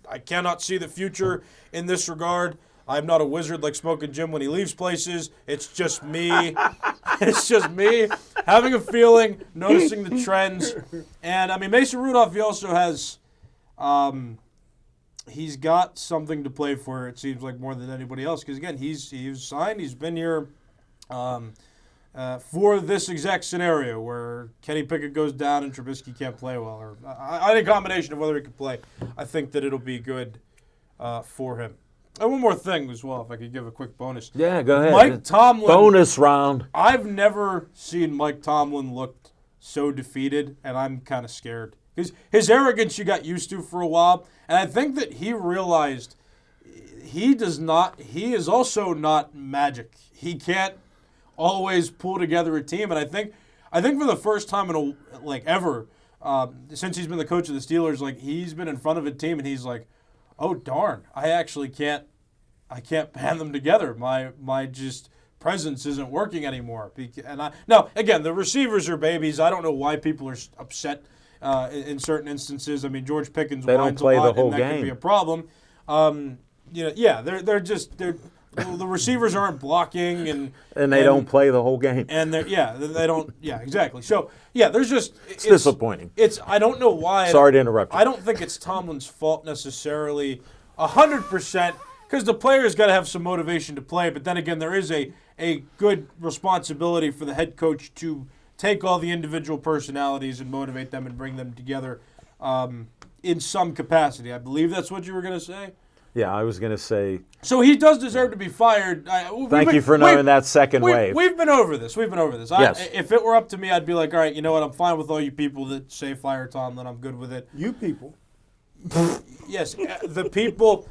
I cannot see the future in this regard. I'm not a wizard like Smoking Jim when he leaves places. It's just me. It's just me having a feeling, noticing the trends. And, I mean, Mason Rudolph, he also has he's got something to play for, it seems like, more than anybody else. Because, again, he's signed. He's been here for this exact scenario where Kenny Pickett goes down and Trubisky can't play well. Or any combination of whether he can play, I think that it'll be good for him. And one more thing as well, if I could give a quick bonus. Yeah, go ahead. Mike Tomlin. Bonus round. I've never seen Mike Tomlin look so defeated, and I'm kind of scared. Because his arrogance you got used to for a while, and I think that he realized he is also not magic. He can't always pull together a team, and I think for the first time ever, since he's been the coach of the Steelers, he's been in front of a team and he's like, oh darn, I can't band them together. My just presence isn't working anymore. Now again, the receivers are babies. I don't know why people are upset in certain instances. I mean, George Pickens whines a lot, and that could be a problem. The receivers aren't blocking and they don't play the whole game. And they don't. Yeah, exactly. So there's just it's disappointing. I don't know why. Sorry to interrupt you. I don't think it's Tomlin's fault necessarily, 100%, because the player's got to have some motivation to play. But then again, there is a good responsibility for the head coach to take all the individual personalities and motivate them and bring them together in some capacity. I believe that's what you were going to say. Yeah, I was going to say. So he does deserve to be fired. Thank you for knowing that second wave. We've been over this. Yes. If it were up to me, I'd be like, all right, you know what? I'm fine with all you people that say fire Tomlin. I'm good with it. You people. Yes, the people.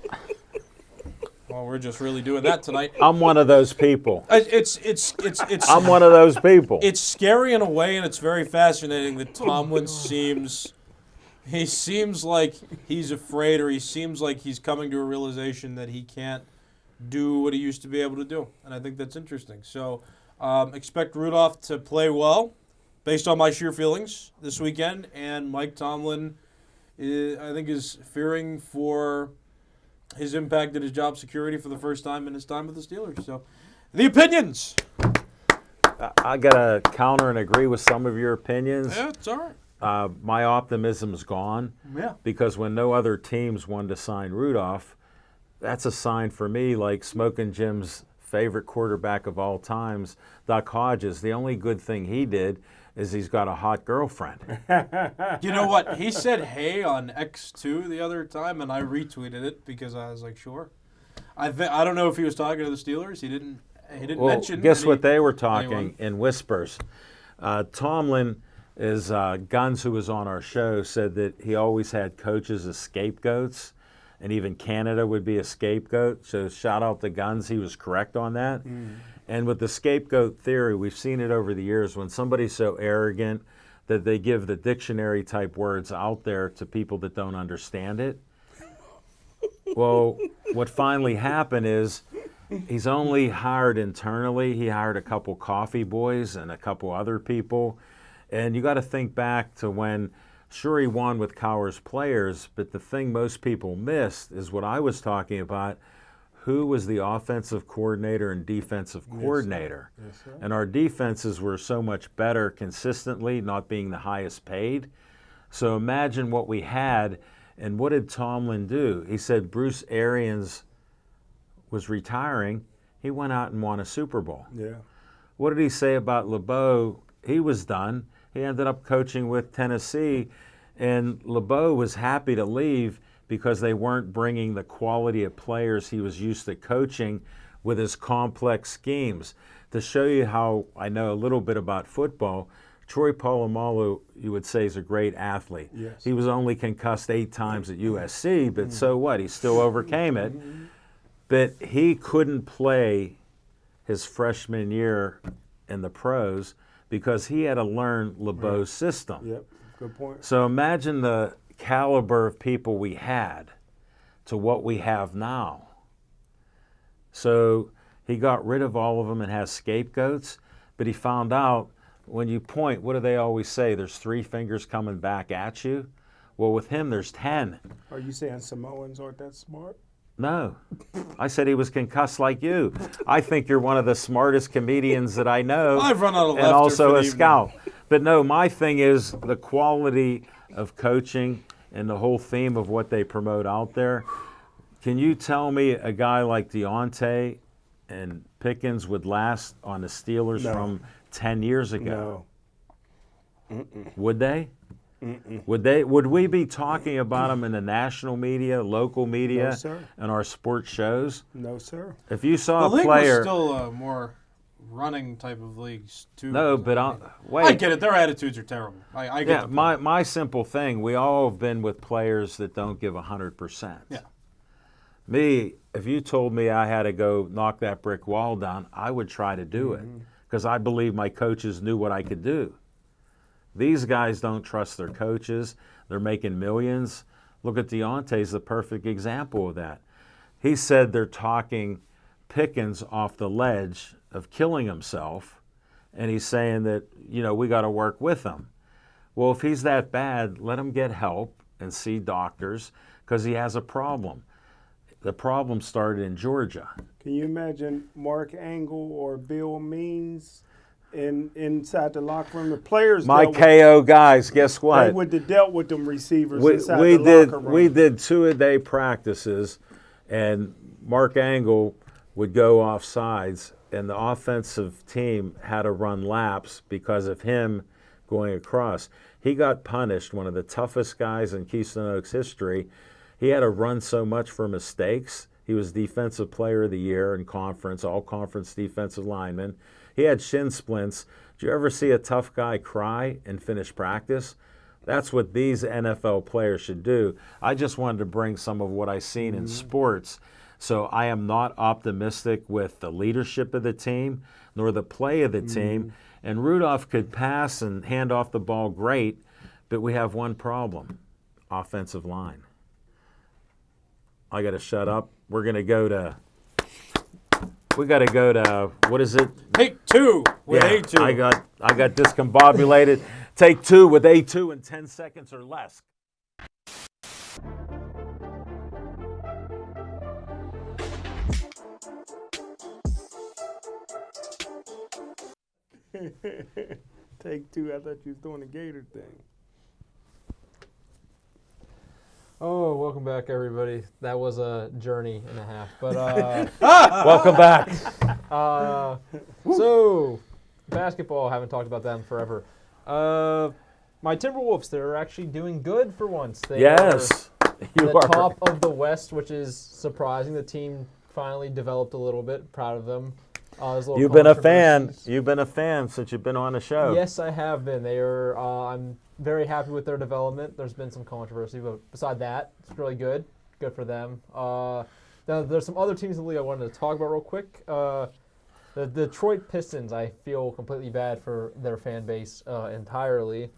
Well, we're just really doing that tonight. I'm one of those people. It's. I'm one of those people. It's scary in a way, and it's very fascinating that Tomlin seems like he's afraid, or he seems like he's coming to a realization that he can't do what he used to be able to do. And I think that's interesting. So expect Rudolph to play well, based on my sheer feelings this weekend. And Mike Tomlin, I think, is fearing for his impact and his job security for the first time in his time with the Steelers. So the opinions. I got to counter and agree with some of your opinions. Yeah, it's all right. My optimism's gone. Yeah. Because when no other teams wanted to sign Rudolph, that's a sign for me, like Smoking Jim's favorite quarterback of all times, Duck Hodges. The only good thing he did is he's got a hot girlfriend. You know what? He said hey on X2 the other time, and I retweeted it because I was like, sure. I don't know if he was talking to the Steelers. He didn't mention. Guess what they were talking in whispers. Tomlin is Guns, who was on our show, said that he always had coaches as scapegoats, and even Canada would be a scapegoat. So shout out to Guns, he was correct on that. And with the scapegoat theory, we've seen it over the years. When somebody's so arrogant that they give the dictionary type words out there to people that don't understand it. Well, what finally happened is he's only hired internally. He hired a couple coffee boys and a couple other people. And you got to think back to when, sure, he won with Cowher's players, but the thing most people missed is what I was talking about. Who was the offensive coordinator and defensive coordinator? Yes, sir. And our defenses were so much better consistently, not being the highest paid. So imagine what we had, and what did Tomlin do? He said Bruce Arians was retiring. He went out and won a Super Bowl. Yeah. What did he say about LeBeau? He was done. He ended up coaching with Tennessee, and LeBeau was happy to leave because they weren't bringing the quality of players he was used to coaching with his complex schemes. To show you how I know a little bit about football, Troy Polamalu, you would say, is a great athlete. Yes. He was only concussed 8 times at USC, but so what? He still overcame it. But he couldn't play his freshman year in the pros because he had to learn LeBeau's system. Yep. Good point. So imagine the caliber of people we had to what we have now. So he got rid of all of them and has scapegoats, but he found out when you point, what do they always say? There's 3 fingers coming back at you. Well, with him, there's 10. Are you saying Samoans aren't that smart? No. I said he was concussed like you. I think you're one of the smartest comedians that I know. I've run out of and laughter also for a the scout. But no, my thing is the quality of coaching and the whole theme of what they promote out there. Can you tell me a guy like Deontay and Pickens would last on the Steelers No. from 10 years ago? No. Would they? Would we be talking about them in the national media, local media, No, sir. and our sports shows? No, sir. If you saw The a league player, was still a more running type of leagues too. no, but wait. I get it. Their attitudes are terrible. I get Yeah, the point. my simple thing. We all have been with players that don't give 100%. Yeah. Me, if you told me I had to go knock that brick wall down, I would try to do it because I believe my coaches knew what I could do. These guys don't trust their coaches. They're making millions. Look at Deontay's the perfect example of that. He said they're talking Pickens off the ledge of killing himself, and he's saying that, we got to work with him. Well, if he's that bad, let him get help and see doctors because he has a problem. The problem started in Georgia. Can you imagine Mark Angle or Bill Means inside the locker room? The players My dealt KO guys, guess they what? would have dealt with them receivers We inside we the did locker room. we did 2-a-day practices, and Mark Angle would go off sides, and the offensive team had to run laps because of him going across. He got punished, one of the toughest guys in Keystone Oaks history. He had to run so much for mistakes. He was Defensive Player of the Year in conference, all-conference defensive lineman. He had shin splints. Did you ever see a tough guy cry and finish practice? That's what these NFL players should do. I just wanted to bring some of what I've seen in sports. So I am not optimistic with the leadership of the team nor the play of the team. And Rudolph could pass and hand off the ball great, but we have one problem, offensive line. I got to shut up. We got to go to, what is it? Take 2 with Yeah, A2. I got discombobulated. Take 2 with A2 in 10 seconds or less. Take 2. I thought you was doing the Gator thing. Oh, welcome back, everybody. That was a journey and a half. But Welcome back. so, basketball. Haven't talked about them forever. My Timberwolves. They're actually doing good for once. They Yes. are You the are. top of the West, which is surprising. The team finally developed a little bit. Proud of them. There's little You've been a fan. controversies. You've been a fan since you've been on the show. Yes, I have been. They are. I'm very happy with their development. There's been some controversy, but beside that, it's really good. Good for them. Now, there's some other teams in the league I wanted to talk about real quick. The Detroit Pistons, I feel completely bad for their fan base entirely.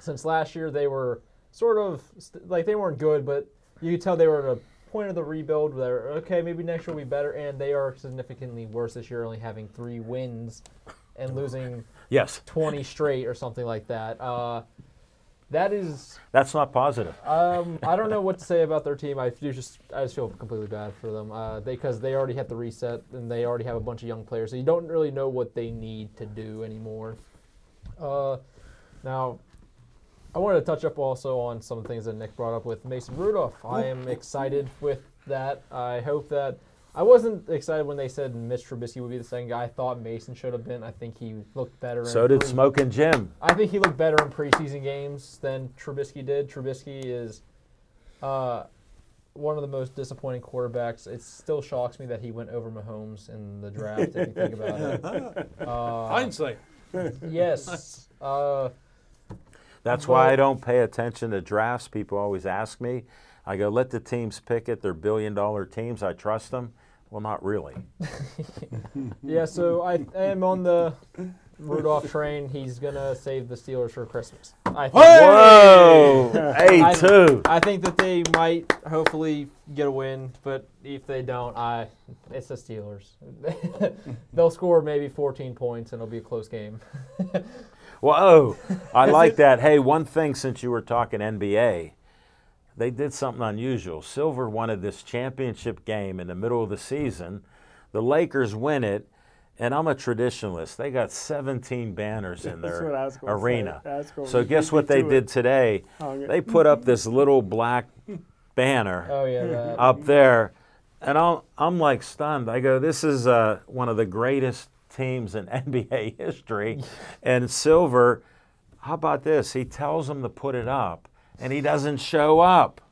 since last year they were sort of like they weren't good, but you could tell they were at a point of the rebuild where okay, maybe next year will be better, and they are significantly worse this year, only having 3 wins and losing Yes. 20 straight or something like that. That's not positive. I don't know what to say about their team. I just feel completely bad for them because they already had the reset and they already have a bunch of young players, so you don't really know what they need to do anymore. Now, I wanted to touch up also on some things that Nick brought up with Mason Rudolph. I am excited with that. I hope that I wasn't excited when they said Mitch Trubisky would be the second guy. I thought Mason should have been. I think he looked better. So did Smoking Jim. I think he looked better in preseason games than Trubisky did. Trubisky is one of the most disappointing quarterbacks. It still shocks me that he went over Mahomes in the draft, if you think about it. Hindsight. Yes. That's why I don't pay attention to drafts. People always ask me. I go, let the teams pick it. They're billion-dollar teams. I trust them. Well, not really. Yeah, so I am on the Rudolph train. He's going to save the Steelers for Christmas. I think. Whoa! A2. I think that they might hopefully get a win, but if they don't, it's the Steelers. They'll score maybe 14 points, and it'll be a close game. Whoa! I like that. Hey, one thing since you were talking NBA, they did something unusual. Silver wanted this championship game in the middle of the season. The Lakers win it, and I'm a traditionalist. They got 17 banners in their arena. So guess what they did today? They put up this little black banner up there, and I'm like stunned. I go, this is one of the greatest teams in NBA history. And Silver, how about this? He tells them to put it up, and he doesn't show up.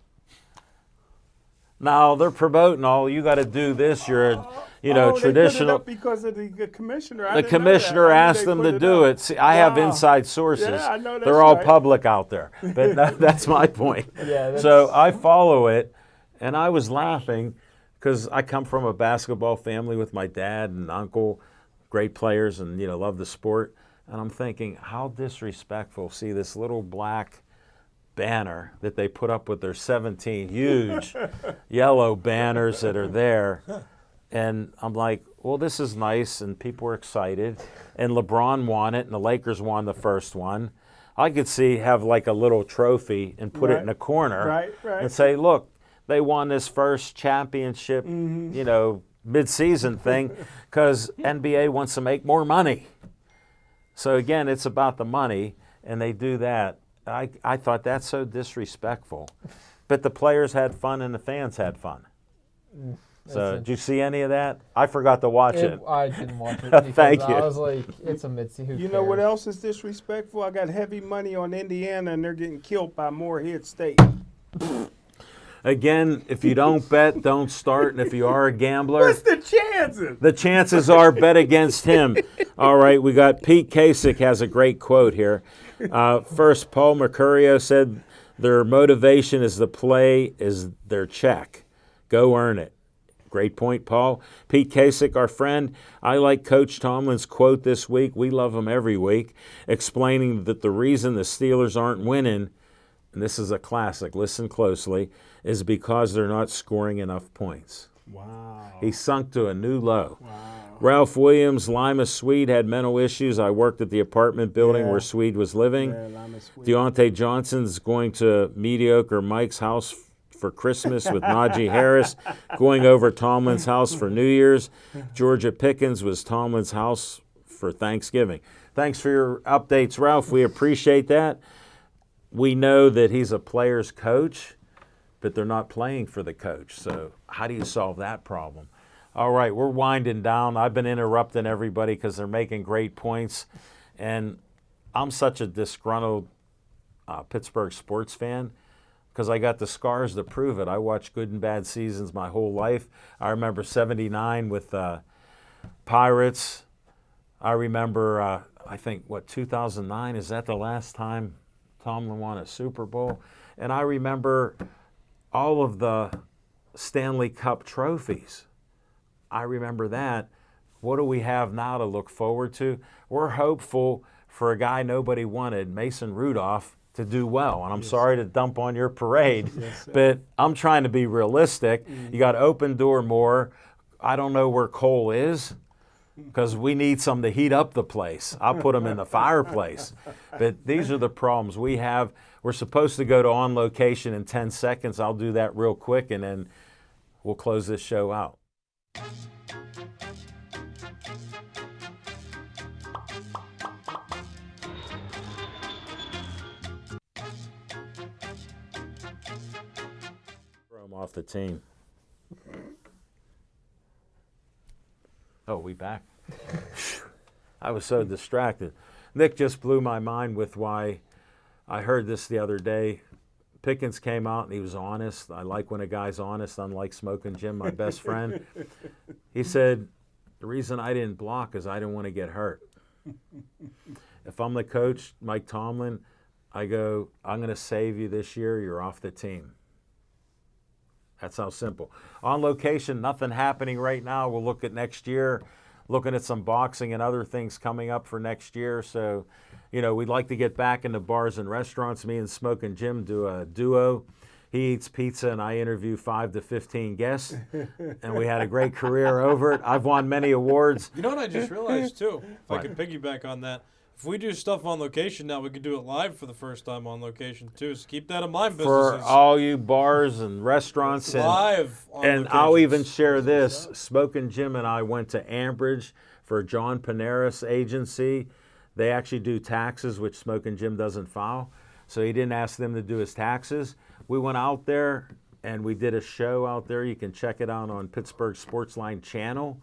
Now they're promoting all. You got to do this. You're a traditional. They put it up because of the commissioner. The commissioner asked them to do it. See, I have inside sources. Yeah, I know that's they're all right. public out there. But that's my point. So I follow it, and I was laughing because I come from a basketball family with my dad and uncle, great players, and love the sport. And I'm thinking, how disrespectful. See this little black banner that they put up with their 17 huge yellow banners that are there. And I'm like, well, this is nice, and people are excited. And LeBron won it, and the Lakers won the first one. I could have like a little trophy and put it in a corner and say, look, they won this first championship, mid-season thing because NBA wants to make more money. So, again, it's about the money, and they do that. I thought that's so disrespectful. But the players had fun and the fans had fun. So, did you see any of that? I forgot to watch it. I didn't watch it because Thank you. I was like, it's a mid-season. You know what else is disrespectful? I got heavy money on Indiana, and they're getting killed by Moorhead State. Again, if you don't bet, don't start. And if you are a gambler, What's the chances? the chances are bet against him. All right, we got Pete Kasich has a great quote here. First, Paul Mercurio said their motivation is the play is their check. Go earn it. Great point, Paul. Pete Kasich, our friend. I like Coach Tomlin's quote this week. We love him every week, explaining that the reason the Steelers aren't winning, and this is a classic, listen closely, is because they're not scoring enough points. Wow. He sunk to a new low. Wow. Ralph Williams, Lima Swede had mental issues. I worked at the apartment building where Swede was living. Deontay Johnson's going to mediocre Mike's house for Christmas with Najee Harris, going over Tomlin's house for New Year's. Georgia Pickens was Tomlin's house for Thanksgiving. Thanks for your updates, Ralph. We appreciate that. We know that he's a player's coach, but they're not playing for the coach. So how do you solve that problem? All right, we're winding down. I've been interrupting everybody because they're making great points. And I'm such a disgruntled Pittsburgh sports fan because I got the scars to prove it. I watched good and bad seasons my whole life. I remember 79 with Pirates. I remember, 2009? Is that the last time Tomlin won a Super Bowl? And I remember all of the Stanley Cup trophies. I remember that. What do we have now to look forward to? We're hopeful for a guy nobody wanted, Mason Rudolph, to do well. And I'm sorry to dump on your parade, but I'm trying to be realistic. You got Open Door Moore. I don't know where Cole is because we need some to heat up the place. I'll put them in the fireplace. But these are the problems we have. We're supposed to go to On Location in 10 seconds. I'll do that real quick, and then we'll close this show out. Throw him off the team. Oh, we back? I was so distracted. Nick just blew my mind with why I heard this the other day. Pickens came out and he was honest. I like when a guy's honest, unlike Smoking Jim, my best friend. He said, the reason I didn't block is I didn't want to get hurt. If I'm the coach, Mike Tomlin, I go, I'm going to save you this year. You're off the team. That's how simple. On Location, nothing happening right now. We'll look at next year, looking at some boxing and other things coming up for next year. So, you know, we'd like to get back into bars and restaurants. Me and Smoking Jim do a duo. He eats pizza and I interview 5 to 15 guests. And we had a great career over it. I've won many awards. You know what I just realized, too? If I could piggyback on that. If we do stuff On Location now, we could do it live for the first time On Location, too. So keep that in mind, For businesses. all you bars and restaurants. Live on And I'll locations. even share this. Smoking Jim and I went to Ambridge for John Paneras agency. They actually do taxes, which Smoking Jim doesn't file. So he didn't ask them to do his taxes. We went out there and we did a show out there. You can check it out on Pittsburgh Sportsline channel.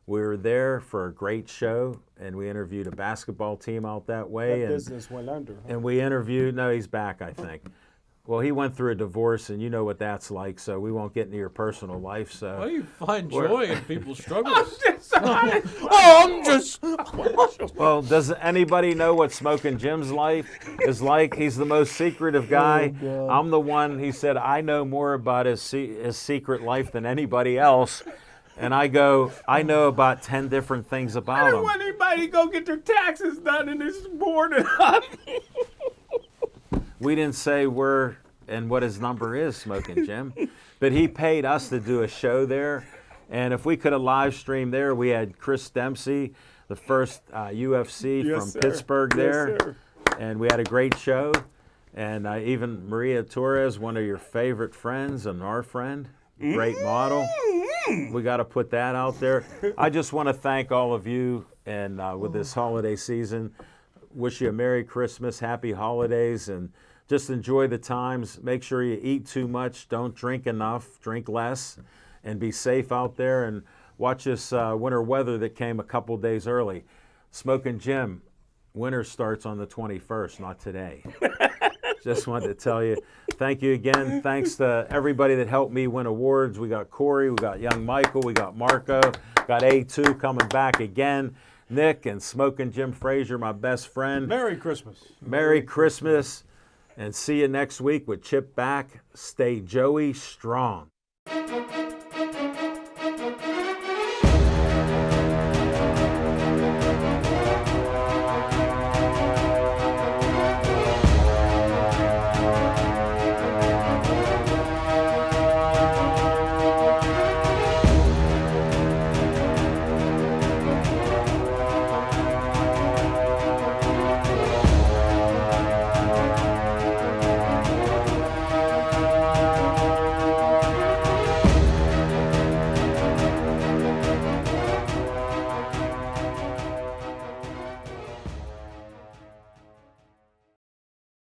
We were there for a great show, and we interviewed a basketball team out that way. That And business went under. Huh? and we interviewed, no, he's back, I think. Well, he went through a divorce, and you know what that's like, so we won't get into your personal life. Why So, do you find joy in people's struggles? well, does anybody know what Smoking Jim's life is like? He's the most secretive guy. I'm the one, he said, I know more about his secret life than anybody else. And I go, I know about 10 different things I about didn't him. want anybody to go get their taxes done in this boarding up. We didn't say where and what his number is, Smoking Jim. But he paid us to do a show there. And if we could have live streamed there, we had Chris Dempsey, the first UFC Yes, from sir. Pittsburgh there. Yes, sir. And we had a great show. And even Maria Torres, one of your favorite friends and our friend, great model. We got to put that out there. I just want to thank all of you and with this holiday season. Wish you a Merry Christmas, Happy Holidays, and just enjoy the times. Make sure you eat too much, don't drink enough, drink less, and be safe out there. And watch this winter weather that came a couple days early. Smoking Jim, winter starts on the 21st, not today. Just wanted to tell you, thank you again. Thanks to everybody that helped me win awards. We got Corey, we got young Michael, we got Marco, got A2 coming back again. Nick and Smoking Jim Frazier, my best friend. Merry Christmas. Merry Christmas, and see you next week with Chip back. Stay Joey strong.